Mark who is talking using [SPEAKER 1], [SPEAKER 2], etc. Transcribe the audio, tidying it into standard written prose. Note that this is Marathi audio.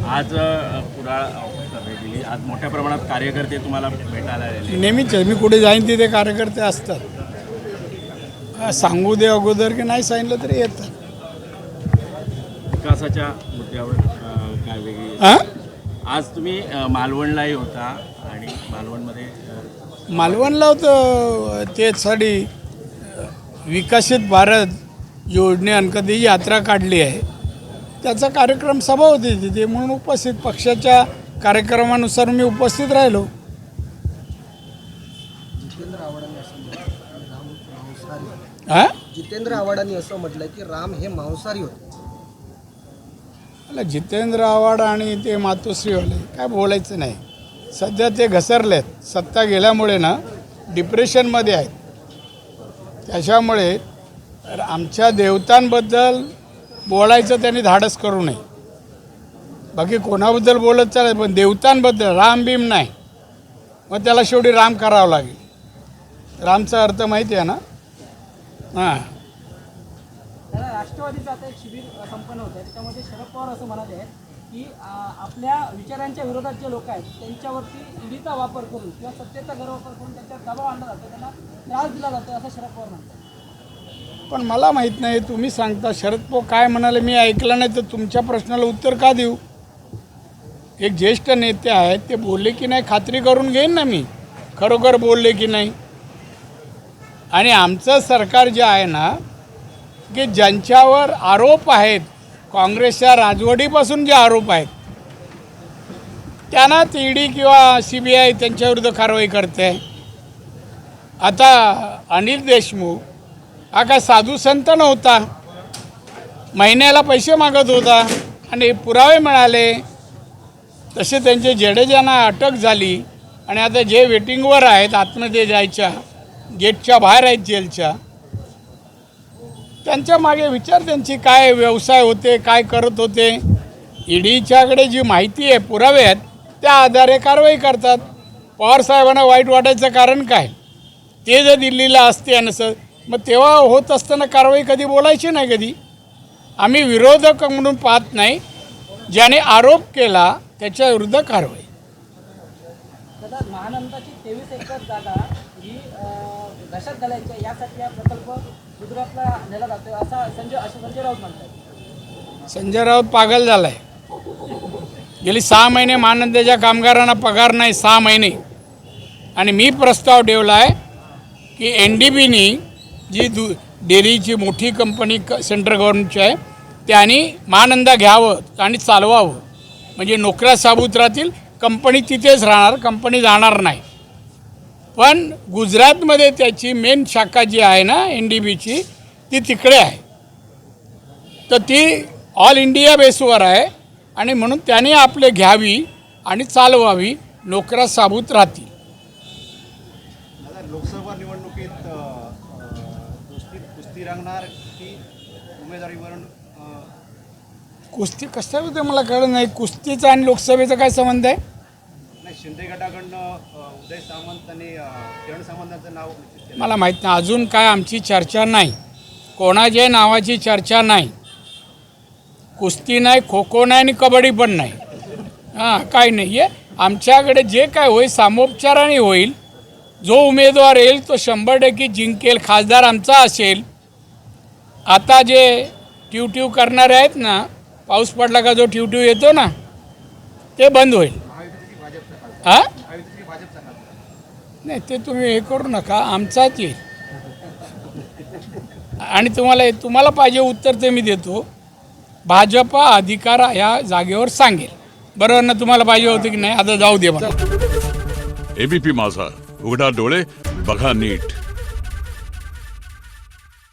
[SPEAKER 1] आज कुडाळ सभे दिली, आज मोठ्या प्रमाणात कार्यकर्ते तुम्हाला भेटायला आलेले.
[SPEAKER 2] नेहमीच मी कुठे जाईन तिथे कार्यकर्ते असतात. सांगू दे अगोदर की नाही सांगितलं तरी येतात.
[SPEAKER 1] विकासाच्या मुद्द्यावर काय वेगळी आज तुम्ही मालवणलाही होता आणि मालवणमध्ये
[SPEAKER 2] मालवणला होतं त्यासाठी विकसित भारत योजनेअंतर्गत यात्रा काढली आहे. त्याचा कार्यक्रम सभा होती तिथे म्हणून उपस्थित पक्षाच्या कार्यक्रमानुसार मी उपस्थित राहिलो.
[SPEAKER 3] जितेंद्र आव्हाडांनी असं म्हटलं की राम हे मांसाहारी होते.
[SPEAKER 2] जितेंद्र आव्हाड आणि ते मातोश्रीवाले काय बोलायचं नाही. सध्या ते घसरलेत, सत्ता गेल्यामुळे ना डिप्रेशनमध्ये आहेत. त्याच्यामुळे आमच्या देवतांबद्दल बोलायचं त्यांनी धाडस करू नये. बाकी कोणाबद्दल बोलत चालेल पण देवतांबद्दल राम भीम नाही. मग त्याला शेवटी राम करावं लागेल. रामचा अर्थ माहिती आहे ना. हां,
[SPEAKER 4] राष्ट्रवादीचं आता एक शिबिर संपन्न होतं आहे. त्याच्यामध्ये शरद पवार असं म्हणाले की आपल्या विचारांच्या विरोधात जे लोक आहेत त्यांच्यावरती ईडीचा वापर करून किंवा सत्तेचा गैरवापर करून त्यांच्यावर दबाव आणला जातो, त्यांना त्रास दिला जातो असं शरद पवार म्हणतात.
[SPEAKER 2] पण मला माहीत नाही. तुम्ही सांगता शरद पवार काय म्हणाले मी ऐकलं नाही तर तुमच्या प्रश्नाला उत्तर का देऊ. एक ज्येष्ठ नेते आहेत ते बोलले की नाही खात्री करून घेईन ना मी खरोखर बोलले की नाही. आणि आमचं सरकार जे आहे ना की ज्यांच्यावर आरोप आहेत काँग्रेसच्या राजवटीपासून जे आरोप आहेत त्यांना ईडी किंवा CBI त्यांच्याविरुद्ध कारवाई करते. आता अनिल देशमुख हा काय साधू संत नव्हता. महिन्याला पैसे मागत होता आणि पुरावे मिळाले. तसे त्यांचे जडेजांना अटक झाली आणि आता जे वेटिंगवर आहेत आतमध्ये जायच्या गेटच्या बाहेर आहेत जेलच्या त्यांच्या मागे विचार त्यांची काय व्यवसाय होते काय करत होते. ईडीच्याकडे जी माहिती आहे पुरावे आहेत त्या आधारे कारवाई करतात. पवारसाहेबांना वाईट वाटायचं कारण काय. ते जर दिल्लीला असते नसं मग तेव्हा होत असताना कारवाई कधी बोलायची नाही. कधी आम्ही विरोधक म्हणून पाहत नाही. ज्याने आरोप केला त्याच्या विरुद्ध कारवाई.
[SPEAKER 4] दादा, महानंदाची 23 एकर जागा ही दहशत घालायची यासाठी हा प्रकल्प गुजरातला नेला जातो असं संजय राऊत म्हणतात.
[SPEAKER 2] संजय राऊत पागल झाला आहे. गेली 6 महिने महानंदाच्या कामगारांना पगार नाही 6 महिने. आणि मी प्रस्ताव ठेवला आहे की NDBनी जी डेअरीची मोठी कंपनी सेंट्रल गव्हर्नमेंटची आहे त्यांनी महानंदा घ्यावं आणि चालवावं. म्हणजे नोकऱ्या साबूत राहतील. कंपनी तिथेच राहणार, कंपनी जाणार नाही. पण गुजरातमध्ये त्याची मेन शाखा जी आहे ना NDBची ती तिकडे आहे. तर ती ऑल इंडिया बेसवर आहे आणि म्हणून त्याने आपले घ्यावी आणि चालवावी. नोकऱ्या साबूत राहतील.
[SPEAKER 5] लोकसभा निवडणुकीत कुस्ती रंगणार की उमेदवारीवरून
[SPEAKER 2] कुस्ती कसं होतं मला कळलं नाही. कुस्तीचा आणि लोकसभेचा काय संबंध आहे.
[SPEAKER 5] नाही, शिंदे गटाकडनं उदय सामंत आणि किरण सामंतांचं नाव निश्चित केलं.
[SPEAKER 2] मला माहीत नाही. अजून काय आमची चर्चा नाही. कोणाच्या नावाची चर्चा नाही. कुस्ती नाही, खो खो नाही आणि कबड्डी पण नाही. हां, काय नाही आहे. आमच्याकडे जे काय होईल सामोपचाराने होईल. जो उमेदवार येईल तो 100% जिंकेल. खासदार आमचा असेल. आता जे ट्यूट्यू करणारे आहेत ना पाऊस पडला का जो ट्यूट्यू येतो ना ते बंद होईल. हां, नाही ते तुम्ही हे करू नका. आमचाच येईल. आणि तुम्हाला पाहिजे उत्तर ते मी देतो. भाजपा अधिकार या जागेवर सांगेल. बरोबर ना. तुम्हाला पाहिजे होतं की नाही. आता जाऊ दे मला.
[SPEAKER 6] ABP माझा, उघडा डोळे बघा नीट.